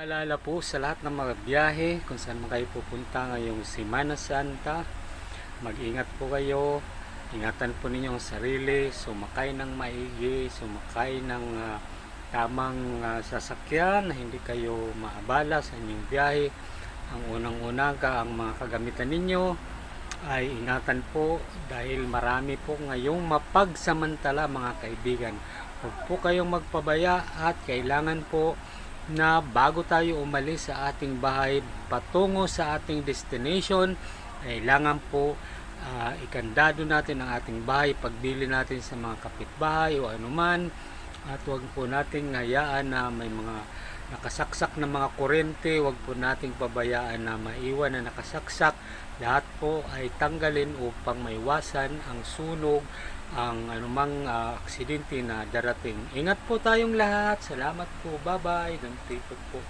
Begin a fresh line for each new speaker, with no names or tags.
Paalala po sa lahat ng mga biyahe kung saan man kayo pupunta ngayong Semana Santa. Mag-ingat po kayo. Ingatan po ninyo ang sarili. Sumakay ng maigi. Sumakay ng tamang sasakyan na hindi kayo maabala sa inyong biyahe. Ang unang-una ang mga kagamitan ninyo ay ingatan po dahil marami po ngayong mapagsamantala mga kaibigan. Huwag po kayong magpabaya at kailangan po na bago tayo umalis sa ating bahay patungo sa ating destination, kailangan po ikandado natin ang ating bahay, pagbili natin sa mga kapitbahay o anuman, at huwag po natin hayaan na may mga nakasaksak na mga kuryente, huwag po nating pabayaan na maiwan na nakasaksak. Lahat po ay tanggalin upang maiwasan ang sunog, ang anumang aksidente na darating. Ingat po tayong lahat. Salamat po. Bye-bye. Ganito po.